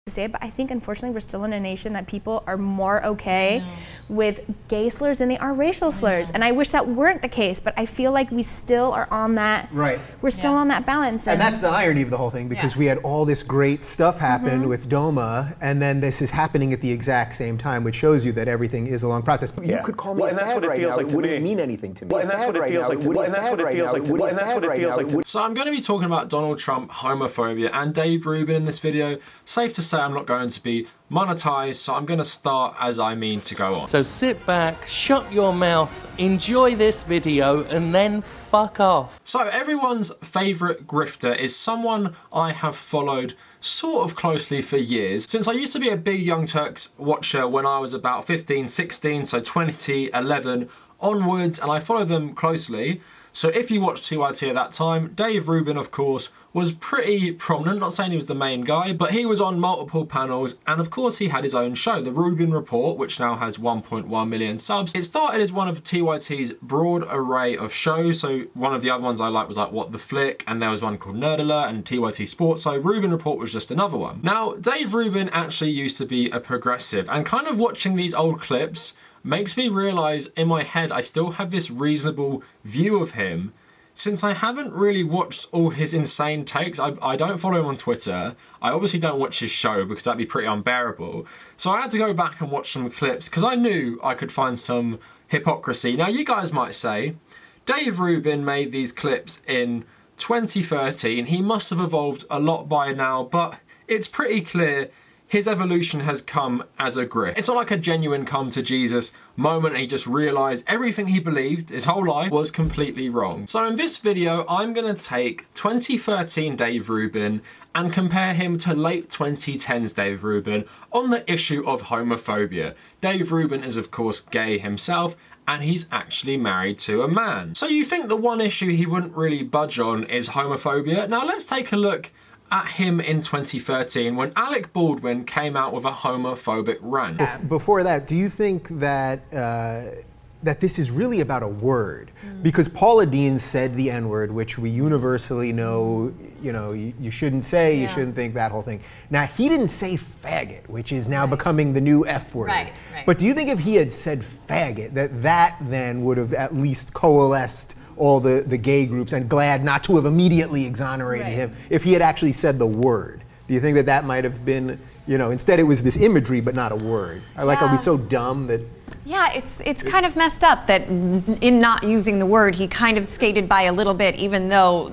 to say it, but I think unfortunately we're still in a nation that people are more okay with gay slurs than they are racial slurs. And I wish that weren't the case, but I feel like we still are on that, we're still on that balance. And that's the irony of the whole thing, because we had all this great stuff happen with DOMA, and then this is happening at the exact same time, which shows you that everything is a long process. But you could call me a fad right now, it wouldn't mean anything to me. And that's what it feels like. And that's what it feels like. And that's what it feels like. So I'm going to be talking about Donald Trump, homophobia, and Dave Rubin in this video. Safe to say I'm not going to be monetized, so I'm going to start as I mean to go on. So sit back, shut your mouth, enjoy this video, and then fuck off. So everyone's favorite grifter is someone I have followed sort of closely for years. Since I used to be a big Young Turks watcher when I was about 15, 16, so 2011 onwards, and I follow them closely. So if you watched TYT at that time, Dave Rubin, of course, was pretty prominent. Not saying he was the main guy, but he was on multiple panels, and of course he had his own show, The Rubin Report, which now has 1.1 million subs. It started as one of TYT's broad array of shows, so one of the other ones I liked was like What the Flick, and there was one called Nerd Alert and TYT Sports, so Rubin Report was just another one. Now, Dave Rubin actually used to be a progressive, and kind of watching these old clips makes me realise in my head I still have this reasonable view of him, since I haven't really watched all his insane takes. I don't follow him on Twitter. I obviously don't watch his show because that'd be pretty unbearable. So I had to go back and watch some clips because I knew I could find some hypocrisy. Now you guys might say, Dave Rubin made these clips in 2013. He must have evolved a lot by now, but it's pretty clear his evolution has come as a grift. It's not like a genuine come to Jesus moment and he just realized everything he believed his whole life was completely wrong. So in this video, I'm gonna take 2013 Dave Rubin and compare him to late 2010s Dave Rubin on the issue of homophobia. Dave Rubin is of course gay himself, and he's actually married to a man. So you think the one issue he wouldn't really budge on is homophobia? Now let's take a look at him in 2013 when Alec Baldwin came out with a homophobic rant. Before that, do you think that that this is really about a word? Because Paula Deen said the N-word, which we universally know, you shouldn't say, you shouldn't think, that whole thing. Now, he didn't say faggot, which is now becoming the new F word. But do you think if he had said faggot, that then would have at least coalesced all the gay groups and glad not to have immediately exonerated him if he had actually said the word? Do you think that that might have been, instead it was this imagery but not a word? Like, are we so dumb that... Yeah, it's kind of messed up that in not using the word, he kind of skated by a little bit, even though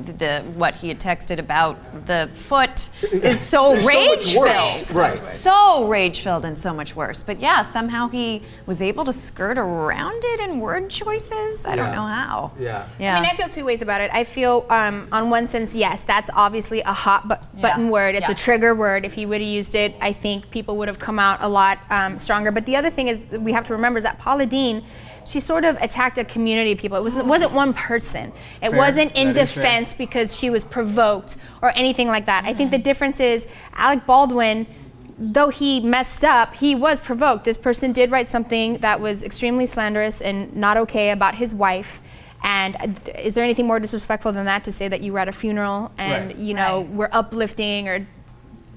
what he had texted about the foot is so rage-filled. So rage-filled and so much worse. But yeah, somehow he was able to skirt around it in word choices. I don't know how. I mean, I feel two ways about it. I feel, on one sense, yes, that's obviously a hot button word. It's a trigger word. If he would have used it, I think people would have come out a lot stronger. But the other thing is, we have to remember is that Paula Deen, she sort of attacked a community of people. It wasn't one person. It wasn't in defense because she was provoked or anything like that. I think the difference is Alec Baldwin, though he messed up, he was provoked. This person did write something that was extremely slanderous and not okay about his wife. And is there anything more disrespectful than that, to say that you were at a funeral and we're uplifting or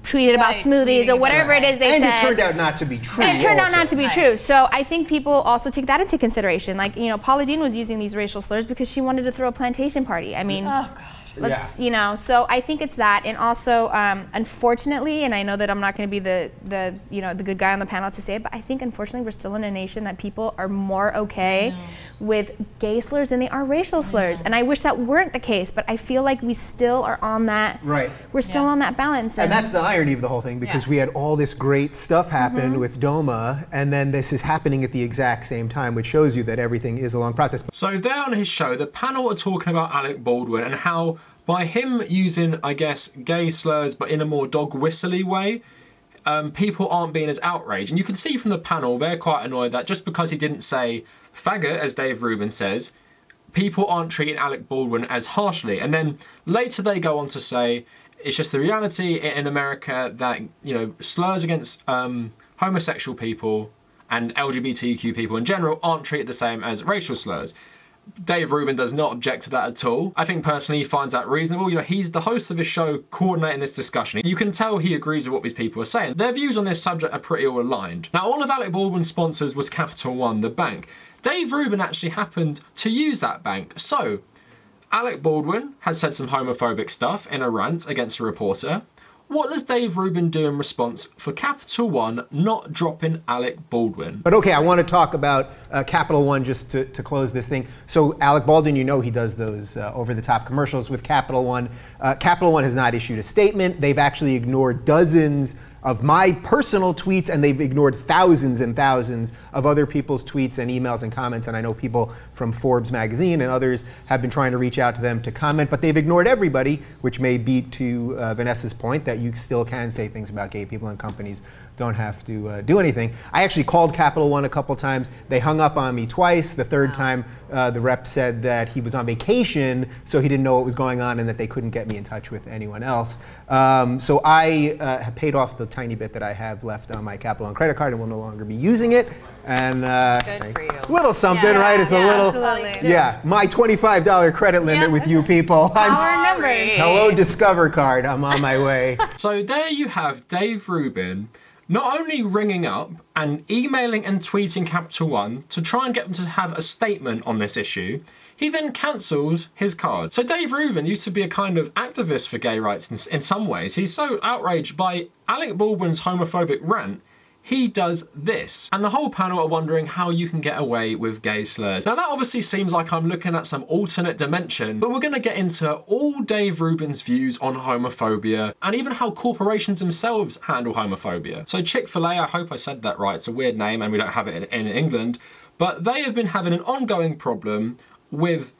tweeted about smoothies or whatever it is they said. And it turned out not to be true. And it turned out not to be true. So I think people also take that into consideration. Like, Paula Deen was using these racial slurs because she wanted to throw a plantation party. I mean, so I think it's that. And also, unfortunately, and I know that I'm not going to be the good guy on the panel to say it, but I think unfortunately we're still in a nation that people are more okay with gay slurs than they are racial slurs. And I wish that weren't the case, but I feel like we still are on that. We're still on that balance. And that's the irony of the whole thing, because we had all this great stuff happen with DOMA, and then this is happening at the exact same time, which shows you that everything is a long process. So there on his show, the panel are talking about Alec Baldwin and how by him using, I guess, gay slurs, but in a more dog whistly way, people aren't being as outraged. And you can see from the panel, they're quite annoyed that just because he didn't say faggot, as Dave Rubin says, people aren't treating Alec Baldwin as harshly. And then later they go on to say, it's just the reality in America that, slurs against homosexual people and LGBTQ people in general aren't treated the same as racial slurs. Dave Rubin does not object to that at all. I think personally he finds that reasonable. You know, he's the host of his show coordinating this discussion. You can tell he agrees with what these people are saying. Their views on this subject are pretty all aligned. Now, one of Alec Baldwin's sponsors was Capital One, the bank. Dave Rubin actually happened to use that bank. So, Alec Baldwin has said some homophobic stuff in a rant against a reporter. What does Dave Rubin do in response for Capital One not dropping Alec Baldwin? But okay, I want to talk about Capital One just to close this thing. So Alec Baldwin, you know he does those over-the-top commercials with Capital One. Capital One has not issued a statement. They've actually ignored dozens of my personal tweets, and they've ignored thousands and thousands of other people's tweets and emails and comments. And I know people from Forbes magazine and others have been trying to reach out to them to comment, but they've ignored everybody, which may beat to Vanessa's point that you still can say things about gay people and companies don't have to do anything. I actually called Capital One a couple times. They hung up on me twice. The third time, the rep said that he was on vacation, so he didn't know what was going on and that they couldn't get me in touch with anyone else. So I have paid off the tiny bit that I have left on my Capital One credit card and will no longer be using it. And Good for you. little something, right? It's a little, absolutely. yeah, my $25 credit limit with you people. Our numbers. Hello, Discover card. I'm on my way. So there you have Dave Rubin not only ringing up and emailing and tweeting Capital One to try and get them to have a statement on this issue, he then cancels his card. So Dave Rubin used to be a kind of activist for gay rights in some ways. He's so outraged by Alec Baldwin's homophobic rant, he does this. And the whole panel are wondering how you can get away with gay slurs. Now that obviously seems like I'm looking at some alternate dimension, but we're gonna get into all Dave Rubin's views on homophobia and even how corporations themselves handle homophobia. So Chick-fil-A, I hope I said that right, it's a weird name and we don't have it in England, but they have been having an ongoing problem with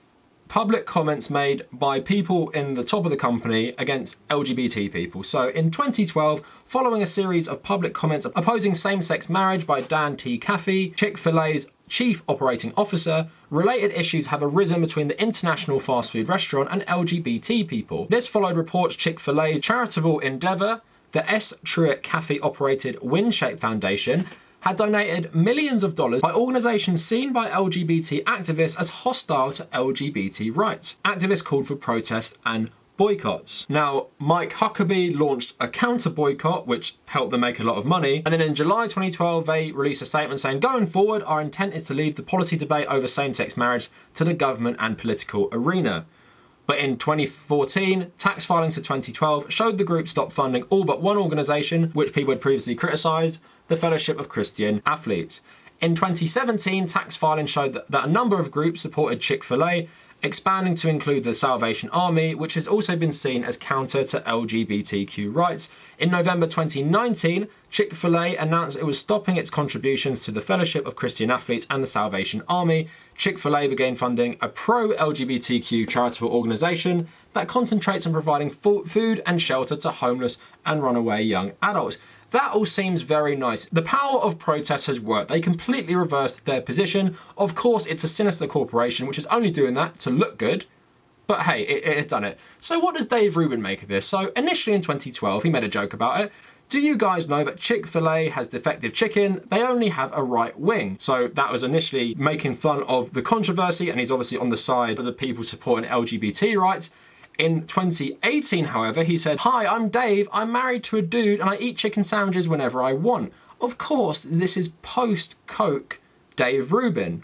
public comments made by people in the top of the company against LGBT people. So in 2012, following a series of public comments opposing same-sex marriage by Dan T. Caffey, Chick-fil-A's chief operating officer, related issues have arisen between the international fast food restaurant and LGBT people. This followed reports Chick-fil-A's charitable endeavor, the S. Truett Cafe-operated WinShape Foundation, had donated millions of dollars by organisations seen by LGBT activists as hostile to LGBT rights. Activists called for protests and boycotts. Now, Mike Huckabee launched a counter boycott, which helped them make a lot of money. And then in July 2012, they released a statement saying, going forward, our intent is to leave the policy debate over same-sex marriage to the government and political arena. But in 2014, tax filings for 2012 showed the group stopped funding all but one organisation, which people had previously criticised, the Fellowship of Christian Athletes. In 2017, tax filings showed that a number of groups supported Chick-fil-A, expanding to include the Salvation Army, which has also been seen as counter to LGBTQ rights. In November 2019, Chick-fil-A announced it was stopping its contributions to the Fellowship of Christian Athletes and the Salvation Army. Chick-fil-A began funding a pro-LGBTQ charitable organisation that concentrates on providing food and shelter to homeless and runaway young adults. That all seems very nice. The power of protest has worked. They completely reversed their position. Of course, it's a sinister corporation which is only doing that to look good, but hey, it has done it. So what does Dave Rubin make of this? So initially in 2012, he made a joke about it. Do you guys know that Chick-fil-A has defective chicken? They only have a right wing. So that was initially making fun of the controversy, and he's obviously on the side of the people supporting LGBT rights. In 2018, however, he said, "Hi, I'm Dave, I'm married to a dude and I eat chicken sandwiches whenever I want." Of course, this is post-Coke Dave Rubin.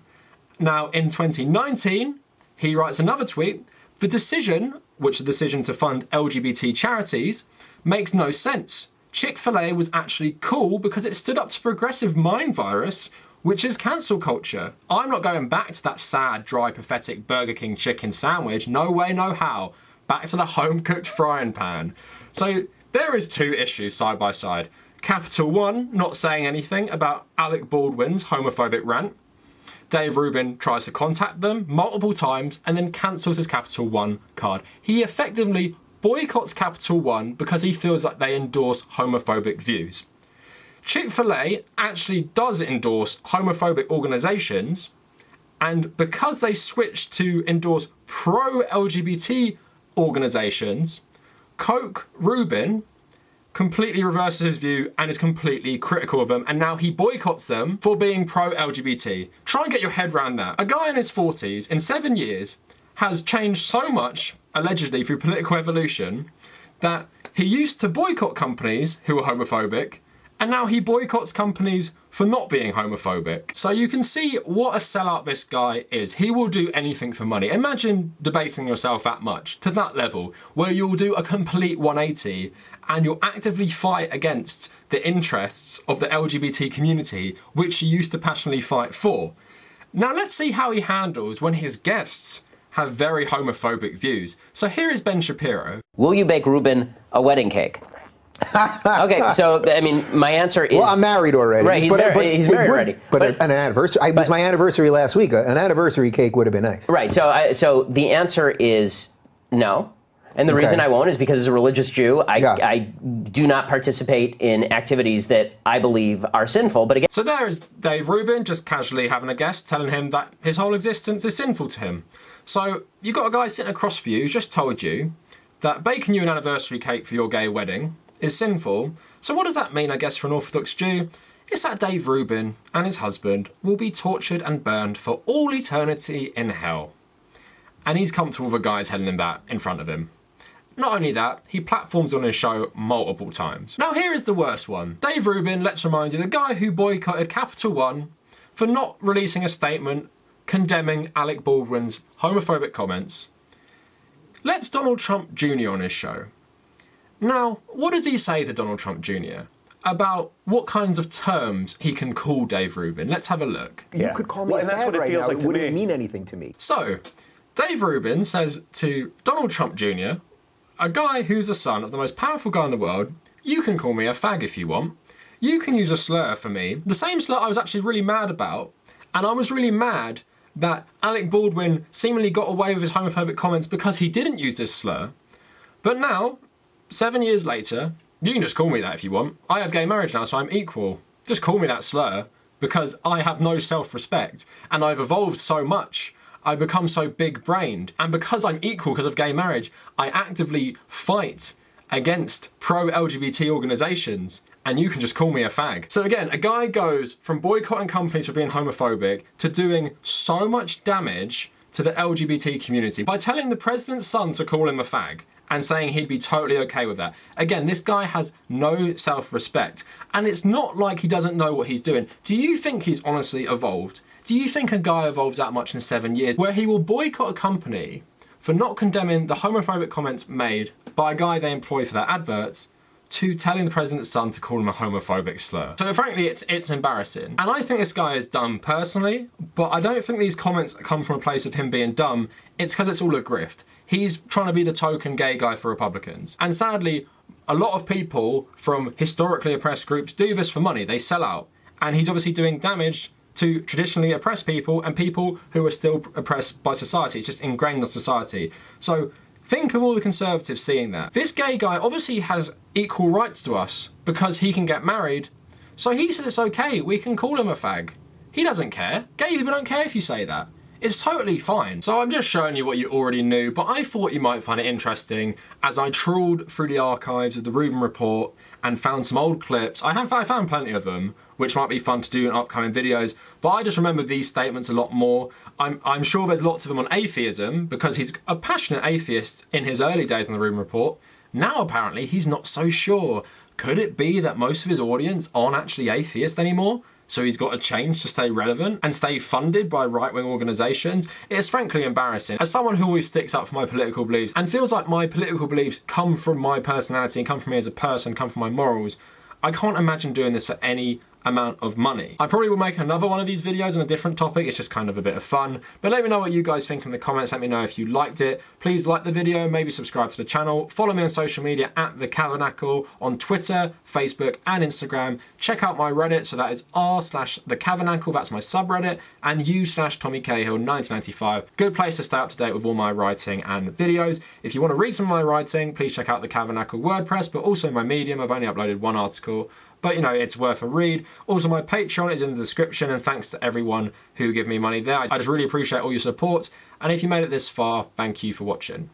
Now, in 2019, he writes another tweet, "The decision, which is the decision to fund LGBT charities, makes no sense. Chick-fil-A was actually cool because it stood up to progressive mind virus, which is cancel culture. I'm not going back to that sad, dry, pathetic Burger King chicken sandwich. No way, no how. Back to the home-cooked frying pan." So there is two issues side by side. Capital One not saying anything about Alec Baldwin's homophobic rant. Dave Rubin tries to contact them multiple times and then cancels his Capital One card. He effectively boycotts Capital One because he feels like they endorse homophobic views. Chick-fil-A actually does endorse homophobic organisations, and because they switched to endorse pro-LGBT organisations, Coke Rubin completely reverses his view and is completely critical of them, and now he boycotts them for being pro-LGBT. Try and get your head around that. A guy in his 40s, in 7 years, has changed so much, allegedly through political evolution, that he used to boycott companies who were homophobic, and now he boycotts companies for not being homophobic. So you can see what a sellout this guy is. He will do anything for money. Imagine debasing yourself that much, to that level, where you'll do a complete 180 and you'll actively fight against the interests of the LGBT community, which you used to passionately fight for. Now let's see how he handles when his guests have very homophobic views. So here is Ben Shapiro. Will you bake Rubin a wedding cake? Okay, so I mean, my answer is. Well, I'm married already. Right, he's married already. But an anniversary. It was my anniversary last week. An anniversary cake would have been nice. Right. So the answer is no. And the reason I won't is because as a religious Jew, I do not participate in activities that I believe are sinful. But again. So there is Dave Rubin just casually having a guest telling him that his whole existence is sinful to him. So you've got a guy sitting across from you who's just told you that baking you an anniversary cake for your gay wedding is sinful. So what does that mean, I guess, for an Orthodox Jew? It's that Dave Rubin and his husband will be tortured and burned for all eternity in hell. And he's comfortable with a guy telling him that in front of him. Not only that, he platforms on his show multiple times. Now here is the worst one. Dave Rubin, let's remind you, the guy who boycotted Capital One for not releasing a statement condemning Alec Baldwin's homophobic comments. Let's Donald Trump Jr. on his show. Now, what does he say to Donald Trump Jr. about what kinds of terms he can call Dave Rubin? Let's have a look. You could call me a fag right now. It wouldn't mean anything to me. So, Dave Rubin says to Donald Trump Jr., a guy who's the son of the most powerful guy in the world, you can call me a fag if you want. You can use a slur for me. The same slur I was actually really mad about, and I was really mad that Alec Baldwin seemingly got away with his homophobic comments because he didn't use this slur. But now, 7 years later, you can just call me that if you want. I have gay marriage now, so I'm equal. Just call me that slur because I have no self-respect and I've evolved so much. I've become so big-brained. And because I'm equal because of gay marriage, I actively fight against pro-LGBT organisations, and you can just call me a fag. So again, a guy goes from boycotting companies for being homophobic to doing so much damage to the LGBT community by telling the president's son to call him a fag and saying he'd be totally okay with that. Again, this guy has no self-respect, and it's not like he doesn't know what he's doing. Do you think he's honestly evolved? Do you think a guy evolves that much in 7 years where he will boycott a company for not condemning the homophobic comments made by a guy they employ for their adverts to telling the president's son to call him a homophobic slur? So frankly, it's embarrassing. And I think this guy is dumb personally, but I don't think these comments come from a place of him being dumb. It's because it's all a grift. He's trying to be the token gay guy for Republicans. And sadly, a lot of people from historically oppressed groups do this for money. They sell out. And he's obviously doing damage to traditionally oppressed people and people who are still oppressed by society. It's just ingrained in society. So think of all the conservatives seeing that. This gay guy obviously has equal rights to us because he can get married. So he says it's okay, we can call him a fag. He doesn't care. Gay people don't care if you say that. It's totally fine. So I'm just showing you what you already knew, but I thought you might find it interesting as I trawled through the archives of the Rubin Report and found some old clips. I found plenty of them, which might be fun to do in upcoming videos, but I just remember these statements a lot more. I'm sure there's lots of them on atheism, because he's a passionate atheist in his early days in the Rubin Report. Now apparently he's not so sure. Could it be that most of his audience aren't actually atheists anymore? So he's got to change to stay relevant and stay funded by right-wing organisations? It's frankly embarrassing. As someone who always sticks up for my political beliefs and feels like my political beliefs come from my personality and come from me as a person, come from my morals, I can't imagine doing this for any amount of money. I probably will make another one of these videos on a different topic. It's just kind of a bit of fun. But let me know what you guys think in the comments. Let me know if you liked it. Please like the video, maybe subscribe to the channel. Follow me on social media at The Cavernacle on Twitter, Facebook, and Instagram. Check out my Reddit, so that is r/The Cavernacle, that's my subreddit, and u/Tommy Cahill 1995. Good place to stay up to date with all my writing and videos. If you want to read some of my writing, please check out The Cavernacle WordPress, but also my Medium. I've only uploaded one article, but you know, it's worth a read. Also, my Patreon is in the description, and thanks to everyone who give me money there. I just really appreciate all your support, and if you made it this far, thank you for watching.